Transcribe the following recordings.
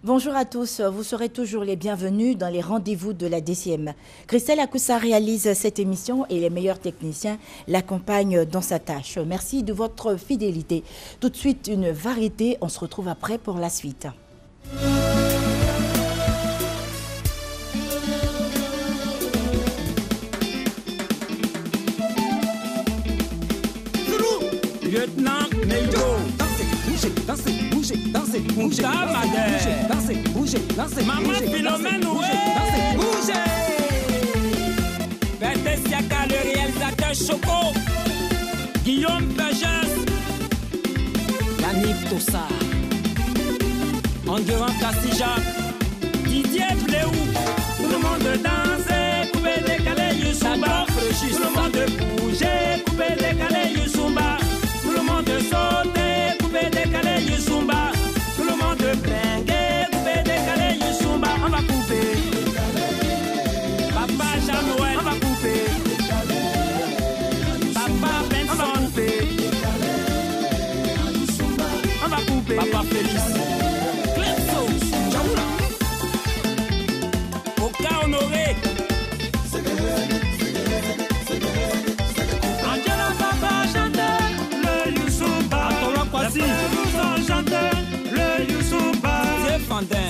Bonjour à tous, vous serez toujours les bienvenus dans les rendez-vous de la DCM. Christelle Akoussa réalise cette émission et les meilleurs techniciens l'accompagnent dans sa tâche. Merci de votre fidélité. Tout de suite, une variété, on se retrouve après pour la suite. Lieutenant Meyo, dansez, bougez, dansez, bougez, dansez, bougez, dansez, Maman Philomène, ouais, bougez. Berthe Siaka, le réalisateur Choco, Guillaume Vergès, Yannick Tossa, Enguerrand Kassija, Didier Bléou, tout le monde danse, coupé décalé, Youssouba, tout le monde bouge, coupé décalé, Youssouba. Tout le monde saute, coupé décalé, Youssouba. Tout le monde blingue, coupé décalé, Youssouba. On va couper. Papa Jean-Noël, on va couper. Papa Benson, on va couper. On va couper. Papa Félix. Clepso, Jaoula. Oka Honoré. Angela Papa chanteur. Le Youssouba,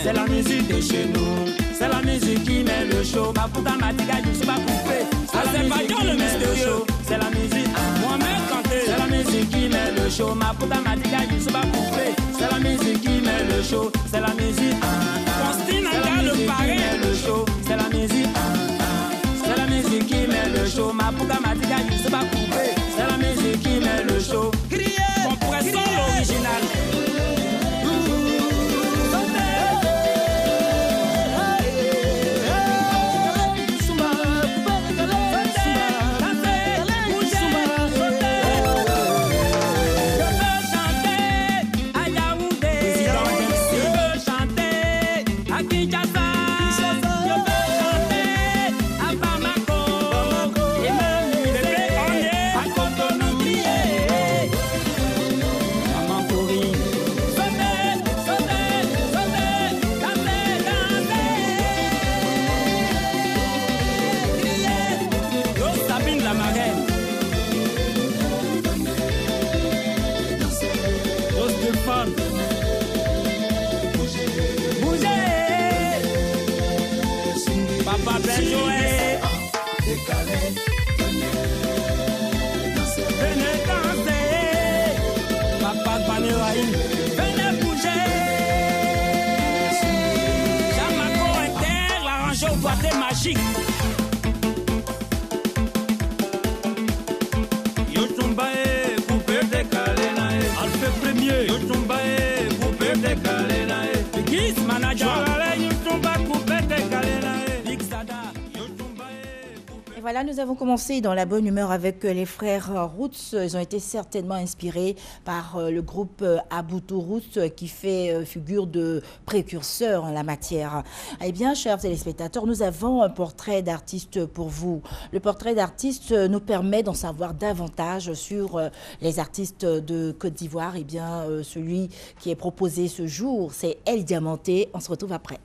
c'est la musique de chez nous, c'est la musique qui met le show. Maputa Matiga Youssouba coupé, c'est pas le mystérieux, c'est la musique. Moi-même chanté, c'est la musique qui met le show. Maputa Matiga Youssouba coupé, c'est la musique qui met le show, c'est la musique. Constantine Anga le parrain, le show, c'est la musique. C'est la musique qui met le show. Maputa Matiga Youssouba coupé, c'est la musique qui met le show. Compressons l'original. Venez bouger. Jamaco Inter, l'arrangeur au boîtier magique. Youssouba est coupé décalé nae. Alpha premier. Youssouba est coupé décalé nae. Guise manager. Youssouba coupé décalé nae. Big Sada. Voilà, nous avons commencé dans la bonne humeur avec les frères Roots. Ils ont été certainement inspirés par le groupe Aboutu Roots qui fait figure de précurseur en la matière. Eh bien, chers téléspectateurs, nous avons un portrait d'artiste pour vous. Le portrait d'artiste nous permet d'en savoir davantage sur les artistes de Côte d'Ivoire. Eh bien, celui qui est proposé ce jour, c'est El Diamanté. On se retrouve après.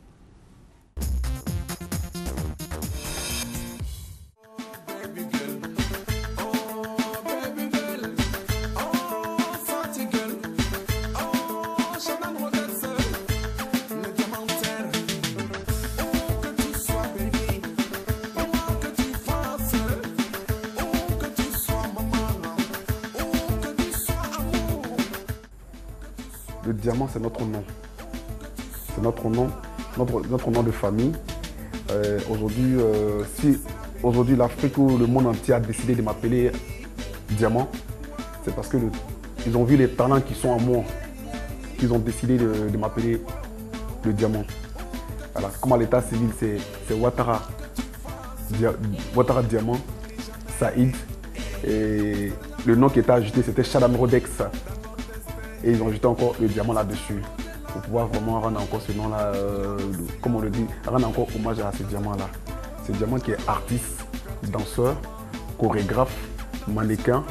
Le diamant, c'est notre nom. C'est notre nom, notre nom de famille. Aujourd'hui, si aujourd'hui l'Afrique ou le monde entier a décidé de m'appeler Diamant, c'est parce qu'ils ont vu les talents qui sont en moi, qu'ils ont décidé de m'appeler le Diamant. Voilà. Comme à l'état civil, c'est Ouattara. Ouattara Diamant, Saïd. Et le nom qui était ajouté, c'était Shadam Rodex. Et ils ont ajouté encore le diamant là-dessus pour pouvoir vraiment rendre encore ce nom-là, comme on le dit, rendre encore hommage à ce diamant-là. Ce diamant qui est artiste, danseur, chorégraphe, mannequin,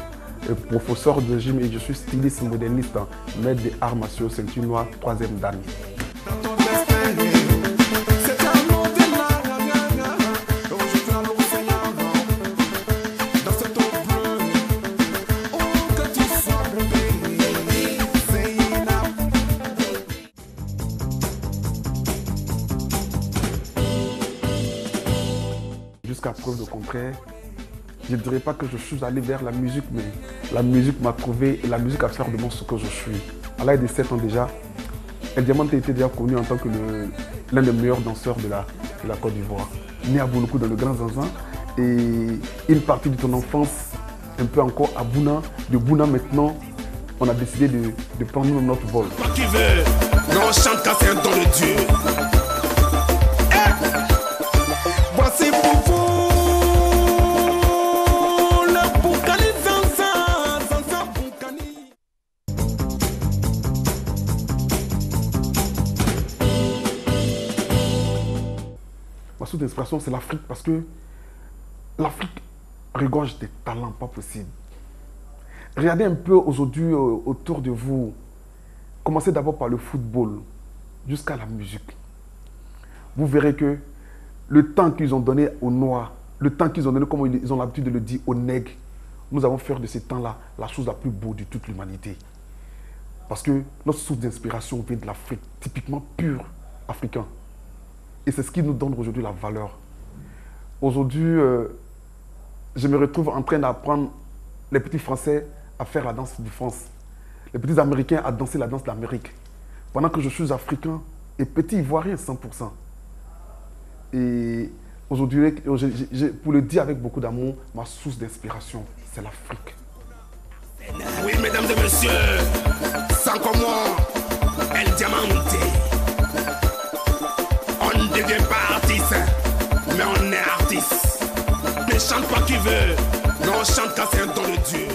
professeur de gym et je suis styliste moderniste, maître des arts martiaux, ceinture noire, 3e dan. jusqu'à preuve du contraire, je ne dirais pas que je suis allé vers la musique, mais la musique m'a trouvé et la musique a fait de moi ce que je suis. À l'âge de 7 ans déjà, El Diamante était déjà connu en tant que l'un des meilleurs danseurs de la Côte d'Ivoire. Né à Bouloukou dans le Grand Zanzan et une partie de ton enfance un peu encore à Bouna. De Bouna maintenant, on a décidé de prendre notre vol. Toi qui veux, non, on chante quand c'est un don de Dieu. Voici pour vous le Boukani Zanzan, Zanzan Boukani. Ma source d'inspiration, c'est l'Afrique parce que l'Afrique regorge des talents pas possibles. Regardez un peu aujourd'hui autour de vous. Commencez d'abord par le football jusqu'à la musique. Vous verrez que le temps qu'ils ont donné aux Noirs, le temps qu'ils ont donné, comme ils ont l'habitude de le dire, aux nègres, nous avons fait de ces temps-là la chose la plus beau de toute l'humanité. Parce que notre source d'inspiration vient de l'Afrique, typiquement pure africain. Et c'est ce qui nous donne aujourd'hui la valeur. Aujourd'hui, je me retrouve en train d'apprendre les petits Français à faire la danse de France, les petits Américains à danser la danse d'Amérique, pendant que je suis africain et petit Ivoirien 100%. Et aujourd'hui, pour le dire avec beaucoup d'amour, ma source d'inspiration, c'est l'Afrique. Oui, mesdames et messieurs, sans comment El Diamante. On ne devient pas artiste, mais on est artiste. Ne chante pas qui veut, mais on chante quand c'est un don de Dieu.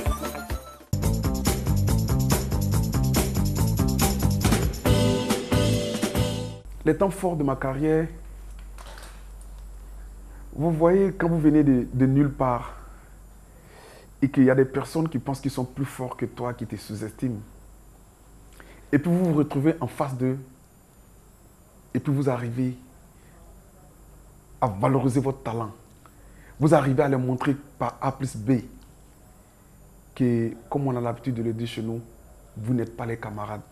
Les temps forts de ma carrière, vous voyez quand vous venez de nulle part et qu'il y a des personnes qui pensent qu'ils sont plus forts que toi, qui te sous-estiment. Et puis vous vous retrouvez en face d'eux et puis vous arrivez à valoriser votre talent. Vous arrivez à leur montrer par A plus B que, comme on a l'habitude de le dire chez nous, vous n'êtes pas les camarades.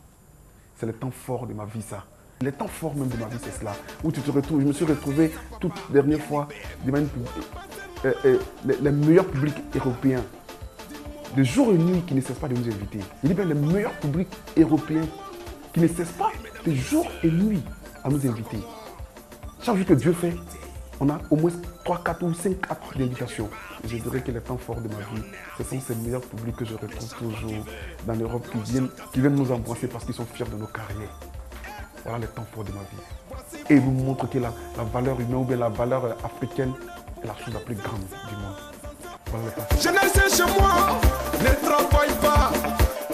C'est le temps fort de ma vie, ça. Les temps forts même de ma vie, c'est cela. Où tu te retrouves, je me suis retrouvé toute dernière fois devant les meilleurs publics européens. De jour et nuit qui ne cessent pas de nous inviter. Je dis bien les meilleurs publics européens qui ne cessent pas de jour et nuit à nous inviter. Chaque jour que Dieu fait, on a au moins 3, 4 ou 5 actes d'invitation. Je dirais que les temps forts de ma vie, ce sont ces meilleurs publics que je retrouve toujours dans l'Europe qui viennent nous embrasser parce qu'ils sont fiers de nos carrières. Voilà les temps forts de ma vie. Et ils nous montrent que la valeur humaine ou bien la valeur africaine est la chose la plus grande du monde. Voilà les temps forts. Je ne sais chez moi, ne travaille pas.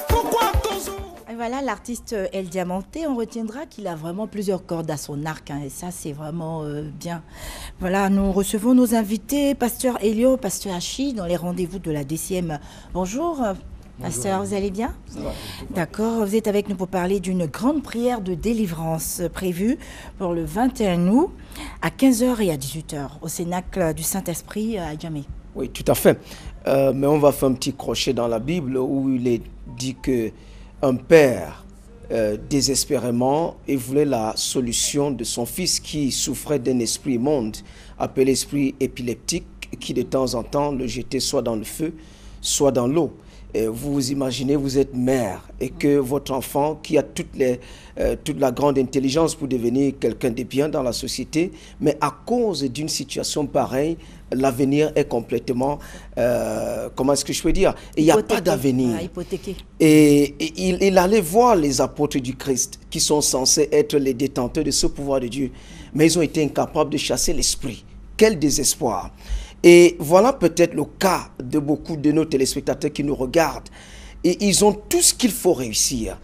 Pourquoi toujours? Et voilà l'artiste El Diamante. On retiendra qu'il a vraiment plusieurs cordes à son arc. Et ça, c'est vraiment bien. Voilà, nous recevons nos invités, Pasteur Elio, Pasteur Hachi, dans les rendez-vous de la DCM. Bonjour. Pasteur, vous allez bien? D'accord, vous êtes avec nous pour parler d'une grande prière de délivrance prévue pour le 21 août à 15h et à 18h au Cénacle du Saint-Esprit à Djamé. Oui, tout à fait. Mais on va faire un petit crochet dans la Bible où il est dit qu'un père désespérément et voulait la solution de son fils qui souffrait d'un esprit immonde appelé esprit épileptique qui de temps en temps le jetait soit dans le feu, soit dans l'eau. Et vous vous imaginez, vous êtes mère et que votre enfant qui a toute la grande intelligence pour devenir quelqu'un de bien dans la société, mais à cause d'une situation pareille, l'avenir est complètement, comment est-ce que je peux dire, il n'y a pas d'avenir. Et il allait voir les apôtres du Christ qui sont censés être les détenteurs de ce pouvoir de Dieu, mais ils ont été incapables de chasser l'esprit. Quel désespoir! Et voilà peut-être le cas de beaucoup de nos téléspectateurs qui nous regardent. Et ils ont tout ce qu'il faut réussir.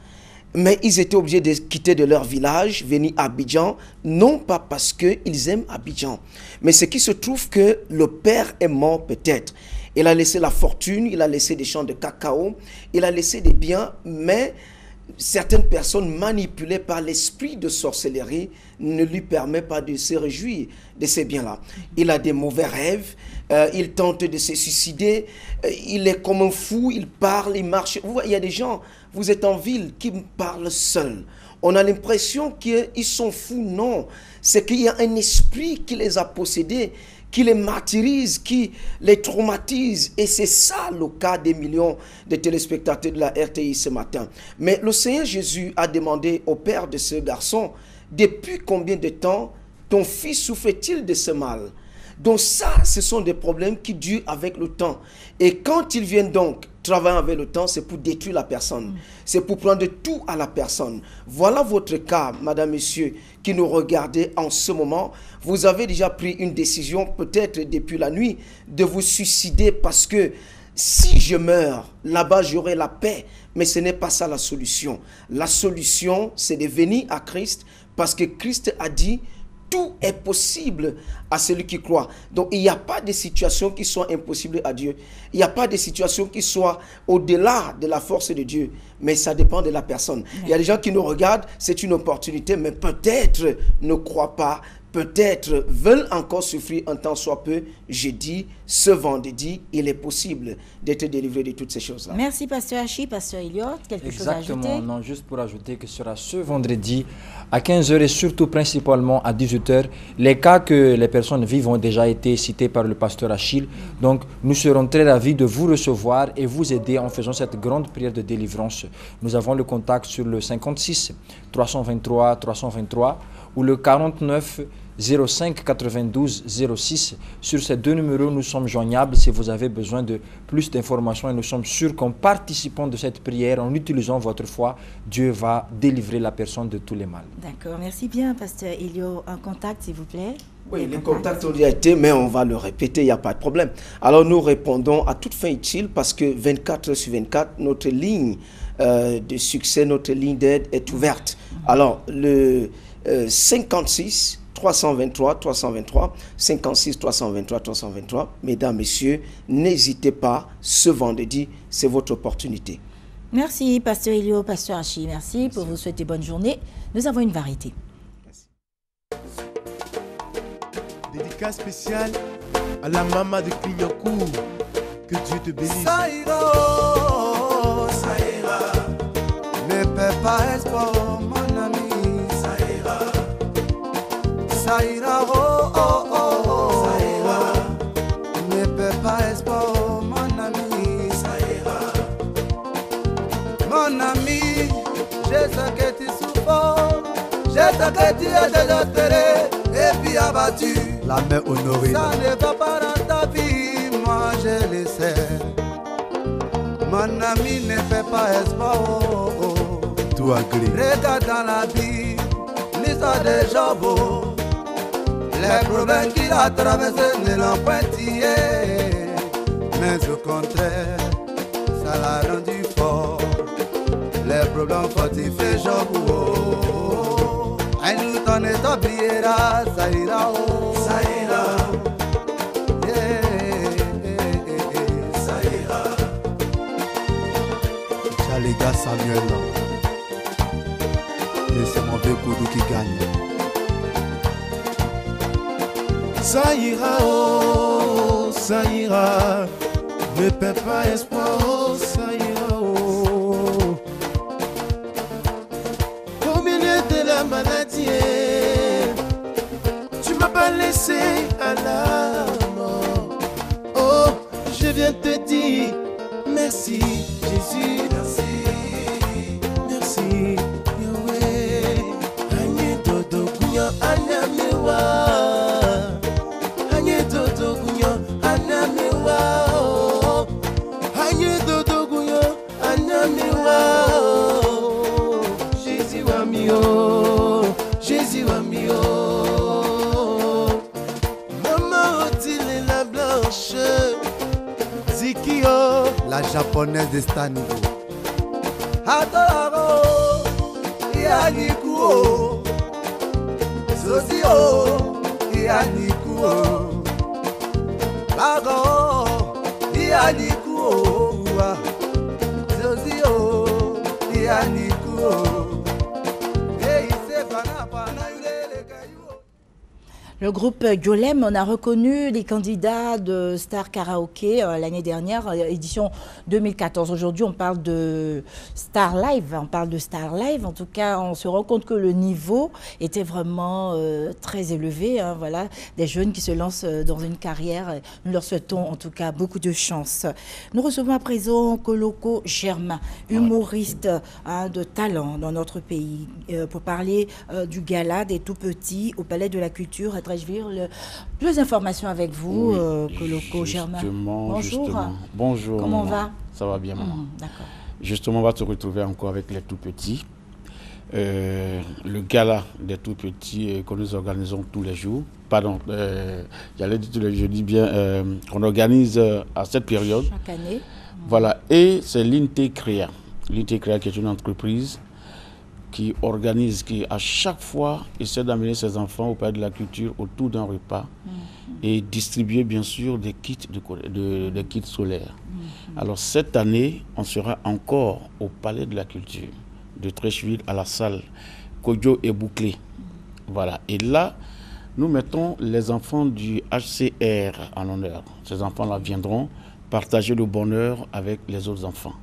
Mais ils étaient obligés de quitter de leur village, venir à Abidjan, non pas parce qu'ils aiment Abidjan, mais c'est qu'il se trouve que le père est mort peut-être. Il a laissé la fortune, il a laissé des champs de cacao, il a laissé des biens, mais certaines personnes manipulées par l'esprit de sorcellerie ne lui permettent pas de se réjouir de ces biens-là. Il a des mauvais rêves, il tente de se suicider, il est comme un fou, il parle, il marche. Vous voyez, il y a des gens, vous êtes en ville, qui parlent seuls. On a l'impression qu'ils sont fous. Non, c'est qu'il y a un esprit qui les a possédés, qui les martyrise, qui les traumatise. Et c'est ça le cas des millions de téléspectateurs de la RTI ce matin. Mais le Seigneur Jésus a demandé au père de ce garçon, depuis combien de temps ton fils souffre-t-il de ce mal? Donc ça, ce sont des problèmes qui durent avec le temps. Et quand ils viennent donc travailler avec le temps, c'est pour détruire la personne. C'est pour prendre tout à la personne. Voilà votre cas, madame, monsieur, qui nous regardez en ce moment. Vous avez déjà pris une décision, peut-être depuis la nuit, de vous suicider parce que si je meurs, là-bas, j'aurai la paix. Mais ce n'est pas ça la solution. La solution, c'est de venir à Christ parce que Christ a dit tout est possible à celui qui croit. Donc, il n'y a pas de situation qui soit impossible à Dieu. Il n'y a pas de situation qui soit au-delà de la force de Dieu. Mais ça dépend de la personne. Il y a des gens qui nous regardent, c'est une opportunité, mais peut-être ne croient pas, peut-être veulent encore souffrir un temps soit peu. Je dis, ce vendredi, il est possible d'être délivré de toutes ces choses-là. Merci, Pasteur Hachi. Pasteur Elliot, quelque chose à ajouter? Exactement, non, juste pour ajouter que ce sera ce vendredi à 15h et surtout principalement à 18h. Les cas que les personnes vivent ont déjà été cités par le pasteur Achille. Donc, nous serons très ravis de vous recevoir et vous aider en faisant cette grande prière de délivrance. Nous avons le contact sur le 56 323 323 ou le 49 05 92 06. Sur ces deux numéros, nous sommes joignables si vous avez besoin de plus d'informations et nous sommes sûrs qu'en participant de cette prière, en utilisant votre foi, Dieu va délivrer la personne de tous les maux. D'accord, merci bien, Pasteur Elliot. Un contact, s'il vous plaît. Oui, les contacts ont déjà été, mais on va le répéter, il n'y a pas de problème. Alors, nous répondons à toute fin utile parce que 24 sur 24, notre ligne de succès, notre ligne d'aide est ouverte. Alors, le 56 323 323, 56 323 323. Mesdames, messieurs, n'hésitez pas, ce vendredi, c'est votre opportunité. Merci, Pasteur Elliot, Pasteur Hachi. Merci pour vous souhaiter bonne journée. Nous avons une variété. Dédicace spéciale à la maman de Clignancourt. Que Dieu te bénisse. Ça ira, oh, ça ira. Ne perds pas espoir, mon ami. Ça ira. Ça ira, oh, oh, oh, oh. Ça ira. Ne perds pas espoir, mon ami. Ça ira. Mon ami, je sais que tu souffres. Je sais que tu es désespéré et puis abattu. La main honorée. Ça ne va pas dans ta vie, moi je le sais. Mon ami, ne fais pas espoir, oh, oh. Tout agré. Regarde dans la vie, l'histoire de Job, oh. Les problèmes qu'il a traversés ne l'ont pas tué, mais au contraire, ça l'a rendu fort. Les problèmes fortifient Job, oh. Un jour ton état brillera, ça ira, oh. Ça ira. Ça ira. Tiens les gars, Samuel. Laissez mon vieux Koudou qui gagne. Ça ira, oh, ça ira. Ne perds pas espoir, oh, ça ira, oh. Au milieu de la maladie, tu m'as pas laissé à la mort. Oh, je viens te dire merci, Jésus, merci, merci, Yahweh. Anye dodo kunyo anamewa, anye dodo kunyo anamewa, oh, anye dodo kunyo anamewa, oh, Jésus wa mio, Jésus wa mio. Maman Otile la blanche, Zikio, la japonaise de Stanigo. Adoro, Yannikou, Zozio, Yannikou, Lago, Yannikou, Zozio, Yannikou. Le groupe Golem, on a reconnu les candidats de Star Karaoke l'année dernière, édition 2014. Aujourd'hui, on parle de Star Live. En tout cas, on se rend compte que le niveau était vraiment très élevé. Hein, voilà, des jeunes qui se lancent dans une carrière. Nous leur souhaitons en tout cas beaucoup de chance. Nous recevons à présent Koloko Germain, humoriste de talent dans notre pays, pour parler du gala des tout-petits au Palais de la Culture à Trècheville. Plus d'informations avec vous, Koloko Germain. Bonjour. Bonjour. Comment on va? Ça va bien, maman. D'accord. Justement, on va se retrouver encore avec les tout-petits. Le gala des tout-petits que nous organisons tous les jours. Pardon, j'allais dire tous les jours, je dis bien, qu'on organise à cette période. Chaque année. Voilà, et c'est l'Intécréa. L'Intécréa qui est une entreprise qui organise, qui à chaque fois essaie d'amener ses enfants au Palais de la Culture autour d'un repas et distribuer bien sûr des kits, des kits solaires. Alors cette année, on sera encore au Palais de la Culture de Trècheville à la salle Kodjo et Bouclé. Voilà, et là, nous mettons les enfants du HCR en honneur. Ces enfants-là viendront partager le bonheur avec les autres enfants.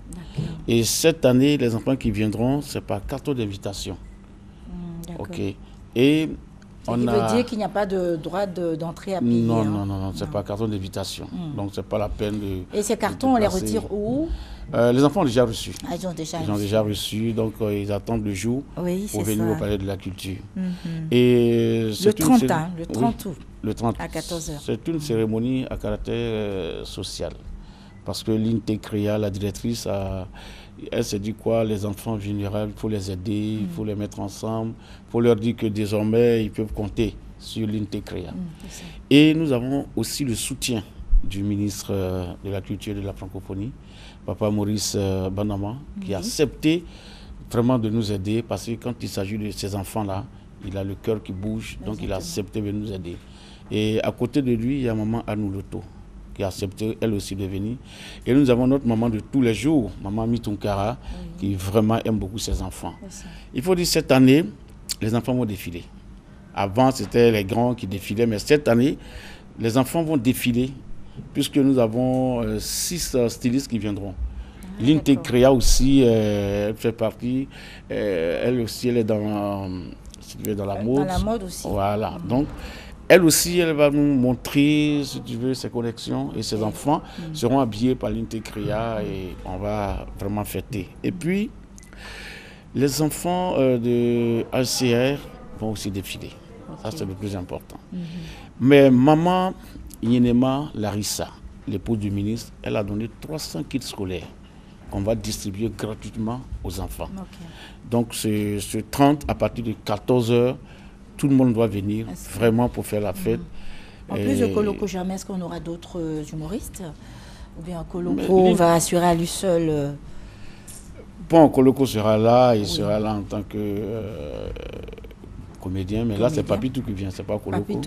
Et cette année, les enfants qui viendront, c'est par carte d'invitation. Ok. Et on veut dire qu'il n'y a pas de droit d'entrée à payer. Non, non, c'est pas carton d'invitation. Donc c'est pas la peine de. Et ces cartons, on les retire où? Les enfants ont déjà reçu. Ah, ils ont déjà reçu, donc ils attendent le jour pour venir au Palais de la Culture. Et le 30, le 30 août. Le 30 à 14h. C'est une cérémonie à caractère social. Parce que l'Intécréa, la directrice, elle s'est dit quoi, les enfants vulnérables, il faut les aider, il faut les mettre ensemble, il faut leur dire que désormais, ils peuvent compter sur l'Intécréa. Et nous avons aussi le soutien du ministre de la Culture et de la Francophonie, Papa Maurice Banama, qui a accepté vraiment de nous aider, parce que quand il s'agit de ces enfants-là, il a le cœur qui bouge, donc il a accepté de nous aider. Et à côté de lui, il y a maman Anou Loto, qui a accepté elle aussi de venir. Et nous avons notre maman de tous les jours, maman Mitunkara, qui vraiment aime beaucoup ses enfants. Il faut dire cette année, les enfants vont défiler. Avant, c'était les grands qui défilaient, mais cette année, les enfants vont défiler, puisque nous avons 6 stylistes qui viendront. L'Intécréa aussi, elle fait partie, elle aussi, elle est dans la mode. Dans la mode aussi. Voilà, donc elle aussi, elle va nous montrer, si tu veux, ses collections, et ses enfants seront habillés par l'Intécréa et on va vraiment fêter. Et puis, les enfants de HCR vont aussi défiler. Ça, c'est le plus important. Mais maman Yenema Larissa, l'épouse du ministre, elle a donné 300 kits scolaires qu'on va distribuer gratuitement aux enfants. Donc, ce 30, à partir de 14h, tout le monde doit venir vraiment pour faire la fête. En plus de Koloko Germain, est-ce qu'on aura d'autres humoristes? Ou bien Koloko va assurer à lui seul Bon, Koloko sera là, il sera là en tant que comédien, mais là c'est Papitou qui vient, c'est pas Koloko.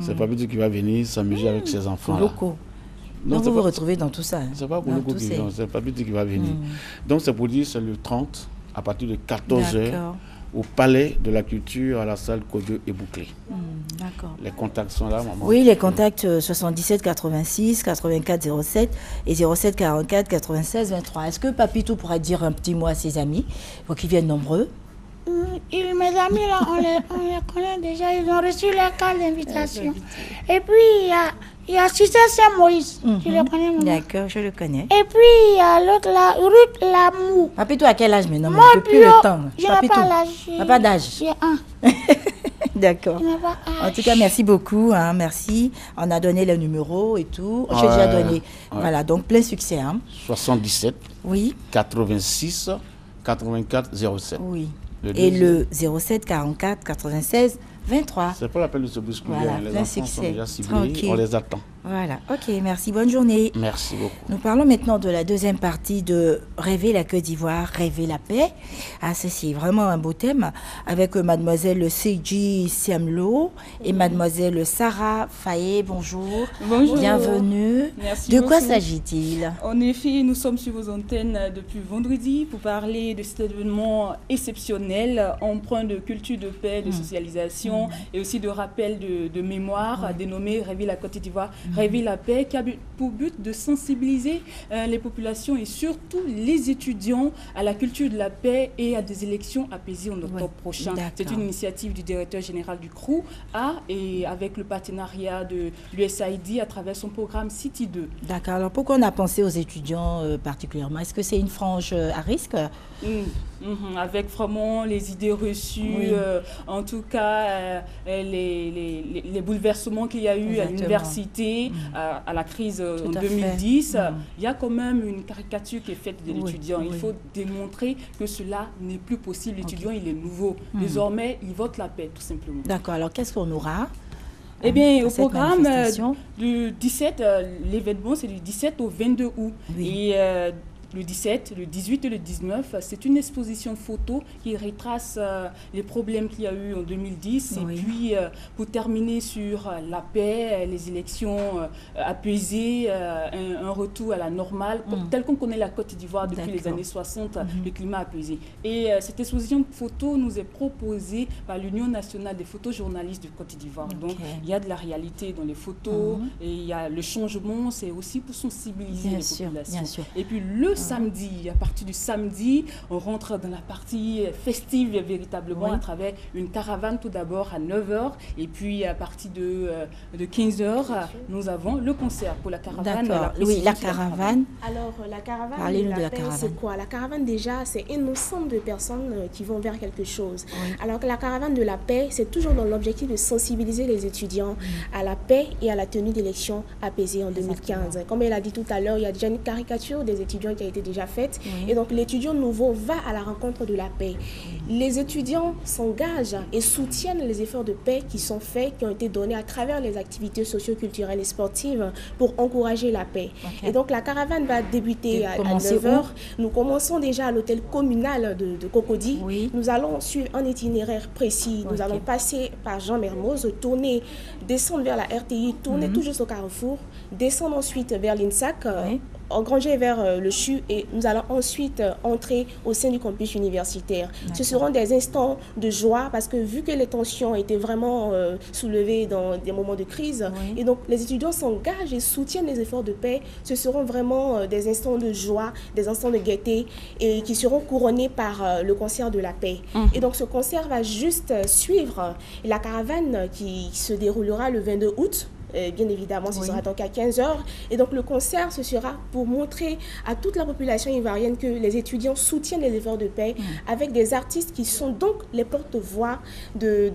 C'est Papitou qui va venir s'amuser avec ses enfants. Koloko. Non, vous vous retrouvez dans tout ça. C'est pas Koloko qui vient, c'est Papitou qui va venir. Donc c'est pour dire, c'est le 30, à partir de 14h. Au Palais de la Culture, à la salle Kodjo et Bouclé. D'accord. Les contacts sont là, maman? Oui, les contacts 77 86 84 07 et 07 44 96 23. Est-ce que Papitou pourrait dire un petit mot à ses amis pour qu'ils viennent nombreux? Mes amis, là, on les connaît déjà, ils ont reçu leur carte d'invitation. Et puis, il y a Cissé Saint-Moïse, tu le connais, maman? D'accord, je le connais. Et puis, il y a l'autre là, Ruth Lamour. Papitou, à quel âge maintenant? Moi, je n'ai plus le temps. Je n'ai pas l'âge. Tu n'as pas d'âge? J'ai 1. D'accord. En tout cas, merci beaucoup. Hein, merci. On a donné le numéro et tout. J'ai déjà donné. Voilà, donc plein succès. Hein. 77 86 84 07. Oui. Et le 07 44 96 23. C'est pas la peine de se bousculer. Voilà, les plein enfants succès. sont déjà ciblés, on les attend. Voilà, ok, merci, bonne journée. Merci beaucoup. Nous parlons maintenant de la deuxième partie de Rêver la Côte d'Ivoire, Rêver la paix. Ah, c'est vraiment un beau thème avec mademoiselle Seiji Siamlo et mademoiselle Sarah Faye. Bonjour. Bonjour. Bienvenue. Merci de beaucoup. quoi s'agit-il? En effet, nous sommes sur vos antennes depuis vendredi pour parler de cet événement exceptionnel, empreint de culture de paix, de socialisation d'éducation et aussi de rappel de mémoire dénommé Réveille la Côte d'Ivoire, Réveille la paix, qui a pour but de sensibiliser les populations et surtout les étudiants à la culture de la paix et à des élections apaisées en octobre prochain. C'est une initiative du directeur général du CROU et avec le partenariat de l'USAID à travers son programme City 2. D'accord. Alors pourquoi on a pensé aux étudiants particulièrement? Est-ce que c'est une frange à risque? Avec vraiment les idées reçues, en tout cas les bouleversements qu'il y a eu à l'université, à la crise en 2010, il y a quand même une caricature qui est faite de l'étudiant. Il faut démontrer que cela n'est plus possible. L'étudiant, il est nouveau. Désormais, il vote la paix, tout simplement. D'accord. Alors, qu'est-ce qu'on aura? Eh bien, au programme du 17, l'événement, c'est du 17 au 22 août. Et le 17, le 18 et le 19, c'est une exposition photo qui retrace les problèmes qu'il y a eu en 2010. Et puis, pour terminer sur la paix, les élections apaisées, un retour à la normale, tel qu'on connaît la Côte d'Ivoire depuis les années 60, le climat apaisé. Et cette exposition photo nous est proposée par l'Union nationale des photojournalistes de Côte d'Ivoire. Donc, il y a de la réalité dans les photos et il y a le changement, c'est aussi pour sensibiliser les populations. Et puis, le samedi, à partir du samedi, on rentre dans la partie festive véritablement à travers une caravane tout d'abord à 9h et puis à partir de 15h, nous avons le concert pour la caravane. Oui, la caravane. Alors, la caravane de la paix, c'est quoi? La caravane, déjà, c'est un ensemble de personnes qui vont vers quelque chose. Alors que la caravane de la paix, c'est toujours dans l'objectif de sensibiliser les étudiants à la paix et à la tenue d'élections apaisées en 2015. Comme elle a dit tout à l'heure, il y a déjà une caricature des étudiants qui a été déjà faite. Et donc, l'étudiant nouveau va à la rencontre de la paix. Les étudiants s'engagent et soutiennent les efforts de paix qui sont faits, qui ont été donnés à travers les activités socio-culturelles et sportives pour encourager la paix. Et donc, la caravane va débuter à 9h. Nous commençons déjà à l'hôtel communal de Cocody. Nous allons suivre un itinéraire précis. Nous allons passer par Jean Mermoz, tourner, descendre vers la RTI, tourner tout juste au Carrefour, descendre ensuite vers l'INSAC, engranger vers le CHU et nous allons ensuite entrer au sein du campus universitaire. Ce seront des instants de joie parce que vu que les tensions étaient vraiment soulevées dans des moments de crise, et donc les étudiants s'engagent et soutiennent les efforts de paix, ce seront vraiment des instants de joie, des instants de gaieté et qui seront couronnés par le concert de la paix. Et donc ce concert va juste suivre la caravane qui se déroulera le 22 août. Bien évidemment, ce sera donc à 15h. Et donc, le concert, ce sera pour montrer à toute la population ivoirienne que les étudiants soutiennent les efforts de paix avec des artistes qui sont donc les porte-voix de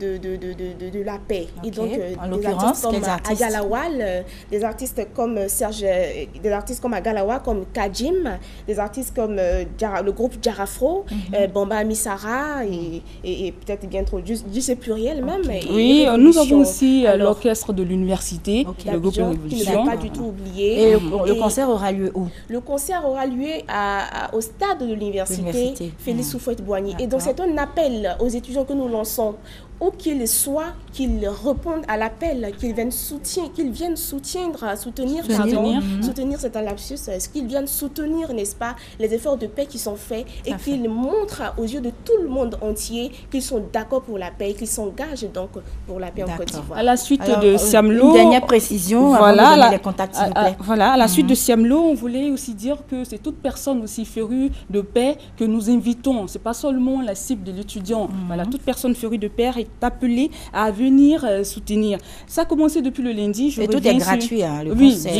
la paix. Et donc, des artistes comme Agalawal, des artistes comme des artistes comme Agalawa, comme Kajim, des artistes comme le groupe Jarafro, Bamba Amisara et peut-être bien trop, je sais pluriel même. Oui, nous avons aussi l'orchestre de l'université. Le groupe Révolution. Pas du tout oublié. Et le concert aura lieu où? Le concert aura lieu au stade de l'université Félix Houphouët-Boigny. Et donc c'est un appel aux étudiants que nous lançons, où qu'ils soient, qu'ils répondent à l'appel, qu'ils viennent soutenir, c'est un lapsus, qu'ils viennent soutenir, n'est-ce pas, les efforts de paix qui sont faits et qu'ils montrent aux yeux de tout le monde entier qu'ils sont d'accord pour la paix, qu'ils s'engagent donc pour la paix en Côte d'Ivoire. À la suite de Siamlo, une dernière précision avant de donner les contacts, s'il vous plaît. Voilà, à la suite de Siamlo, on voulait aussi dire que c'est toute personne aussi férue de paix que nous invitons. C'est pas seulement la cible de l'étudiant. Voilà, toute personne férue de paix est appelée à venir soutenir. Ça a commencé depuis le lundi. Et tout est gratuit, hein, le concert.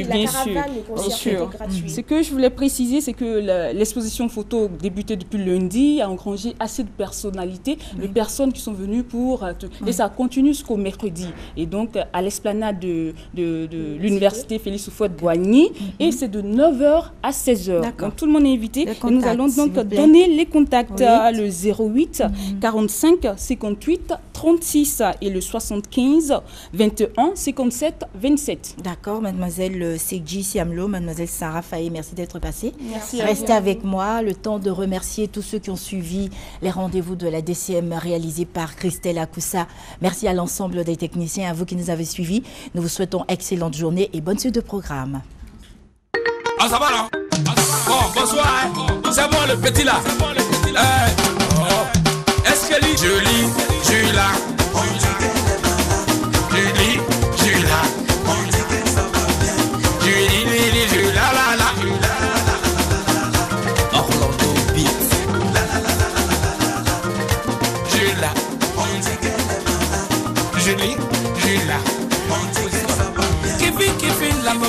Bien sûr. Ce que je voulais préciser, c'est que l'exposition photo débutée depuis lundi a engrangé assez de personnalités, de personnes qui sont venues pour... Et ça continue jusqu'au mercredi. Et donc, à l'esplanade de l'université Félix Houphouët-Boigny. Et c'est de 9h à 16h. Donc, tout le monde est invité. Et nous allons donc donner les contacts le 08 45 58 36 et le 75 21 57 27. D'accord, mademoiselle Segji Siamlo, mademoiselle Sarah Faye, merci d'être passée. Merci. Restez avec moi, le temps de remercier tous ceux qui ont suivi les rendez-vous de la DCM réalisés par Christelle Akoussa. Merci à l'ensemble des techniciens, à vous qui nous avez suivis. Nous vous souhaitons excellente journée et bonne suite de programme. Ah, ça va là? Bon, bonsoir. C'est bon le petit là. Est-ce qu'elle est jolie? Je suis là.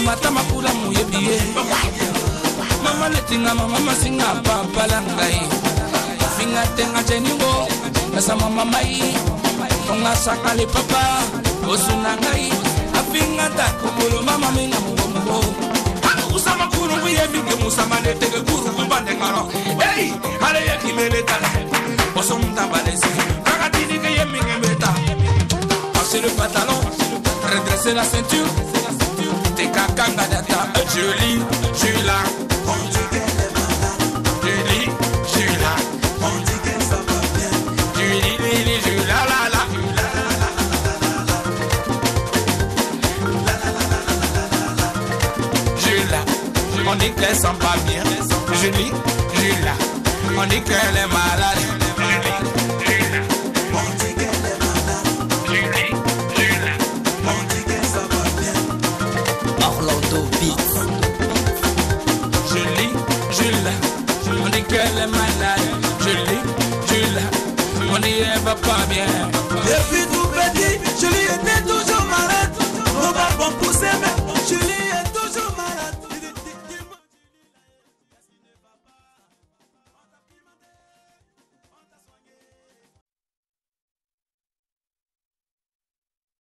matama kula muyebiye mama letinga mama singa papa langai finga tenga jeningo asa mama mai onga sakale papa osuna ngai afinga ta kokolo mama minga mugo usama kuru muyebi musama netege kuru kubande ngaro hey ale yakimele tala osumta balesi kakatini ke yeminga meta passer le pantalon redresser la ceinture t'es kakanga data Julie Julia on dit qu'elle est malade Julie Julia on dit qu'elle va pas bien Julie Julia la la Julia on dit qu'elle sent pas bien Julie Julia on dit qu'elle est malade Julie on dit qu'elle est malade Julie Julia on dit qu'elle va pas bien Orlando Beats Julie Julia on dit qu'elle est malade Julie Julia on dit qu'elle va pas bien depuis tout petit Julie